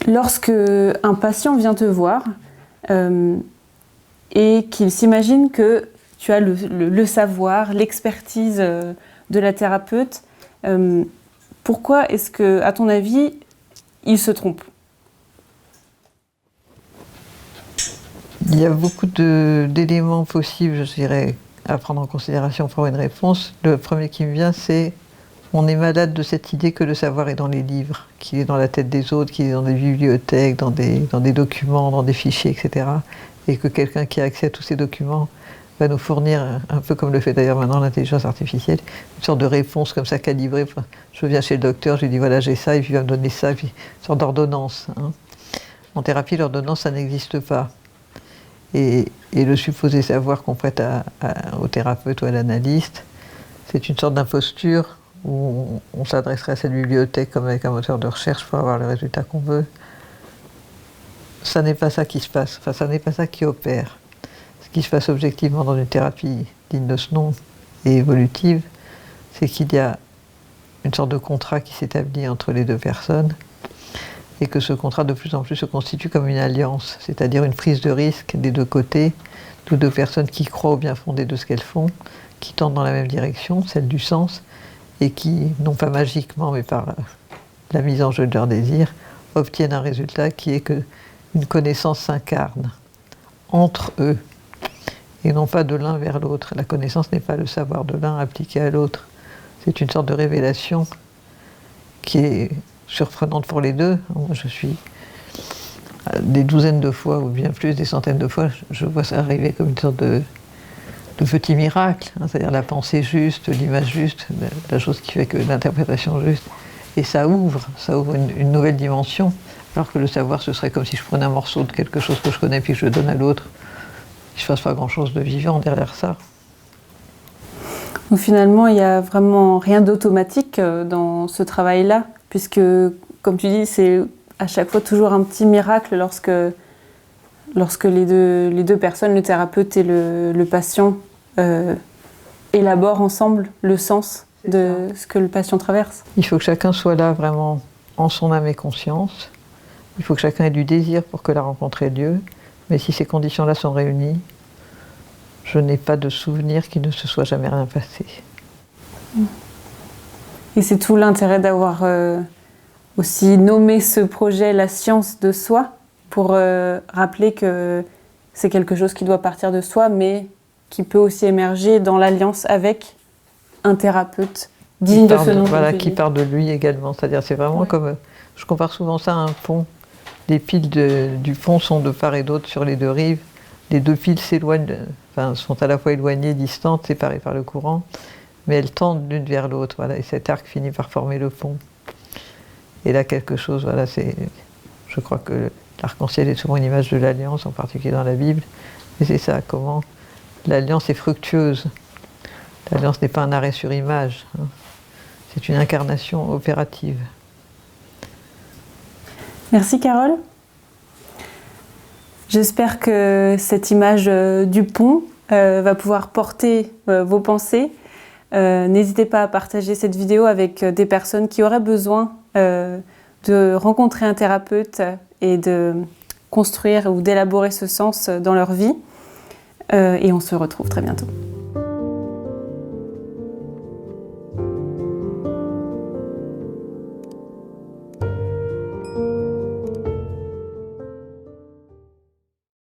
Lorsque un patient vient te voir et qu'il s'imagine que tu as le savoir, l'expertise de la thérapeute, pourquoi est-ce que, à ton avis, il se trompe? Il y a beaucoup d'éléments possibles, je dirais, à prendre en considération pour une réponse. Le premier qui me vient, c'est on est malade de cette idée que le savoir est dans les livres, qu'il est dans la tête des autres, qu'il est dans des bibliothèques, dans des documents, dans des fichiers, etc. Et que quelqu'un qui a accès à tous ces documents va nous fournir, un peu comme le fait d'ailleurs maintenant l'intelligence artificielle, une sorte de réponse comme ça calibrée. Enfin, je viens chez le docteur, je lui dis voilà j'ai ça, et puis il va me donner ça, et puis une sorte d'ordonnance. Hein. En thérapie, l'ordonnance, ça n'existe pas. Et le supposé savoir qu'on prête au thérapeute ou à l'analyste, c'est une sorte d'imposture où on s'adresserait à cette bibliothèque comme avec un moteur de recherche pour avoir le résultat qu'on veut. Ça n'est pas ça qui se passe, enfin ça n'est pas ça qui opère. Ce qui se passe objectivement dans une thérapie digne de ce nom et évolutive, c'est qu'il y a une sorte de contrat qui s'établit entre les deux personnes et que ce contrat de plus en plus se constitue comme une alliance, c'est-à-dire une prise de risque des deux côtés, de deux personnes qui croient au bien fondé de ce qu'elles font, qui tendent dans la même direction, celle du sens, et qui, non pas magiquement, mais par la mise en jeu de leurs désirs, obtiennent un résultat qui est qu'une connaissance s'incarne entre eux, et non pas de l'un vers l'autre. La connaissance n'est pas le savoir de l'un appliqué à l'autre. C'est une sorte de révélation qui est surprenante pour les deux. Moi, je suis des douzaines de fois, ou bien plus, des centaines de fois, je vois ça arriver comme une sorte de petit miracle, hein, c'est-à-dire la pensée juste, l'image juste, la chose qui fait que l'interprétation juste. Et ça ouvre une nouvelle dimension, alors que le savoir, ce serait comme si je prenais un morceau de quelque chose que je connais, puis que je le donne à l'autre. Il ne se passe pas grand-chose de vivant derrière ça. Donc finalement, il n'y a vraiment rien d'automatique dans ce travail-là, puisque, comme tu dis, c'est à chaque fois toujours un petit miracle lorsque les deux personnes, le thérapeute et le patient, élaborent ensemble le sens de ce que le patient traverse. Il faut que chacun soit là vraiment en son âme et conscience. Il faut que chacun ait du désir pour que la rencontre ait lieu. Mais si ces conditions-là sont réunies, je n'ai pas de souvenir qu'il ne se soit jamais rien passé. Et c'est tout l'intérêt d'avoir aussi nommé ce projet La science de soi, pour rappeler que c'est quelque chose qui doit partir de soi, mais qui peut aussi émerger dans l'alliance avec un thérapeute digne de ce nom. Voilà, qui part de lui également. C'est-à-dire, c'est vraiment comme... Je compare souvent ça à un pont. Les piles du pont sont de part et d'autre sur les deux rives. Les deux piles s'éloignent, enfin, sont à la fois éloignées, distantes, séparées par le courant, mais elles tendent l'une vers l'autre. Voilà, et cet arc finit par former le pont. Et là, quelque chose, voilà, c'est... Je crois que l'arc-en-ciel est souvent une image de l'alliance, en particulier dans la Bible. Et c'est ça, comment l'alliance est fructueuse. L'alliance n'est pas un arrêt sur image, hein. C'est une incarnation opérative. Merci Carole. J'espère que cette image du pont va pouvoir porter vos pensées. N'hésitez pas à partager cette vidéo avec des personnes qui auraient besoin de rencontrer un thérapeute et de construire ou d'élaborer ce sens dans leur vie. Et on se retrouve très bientôt.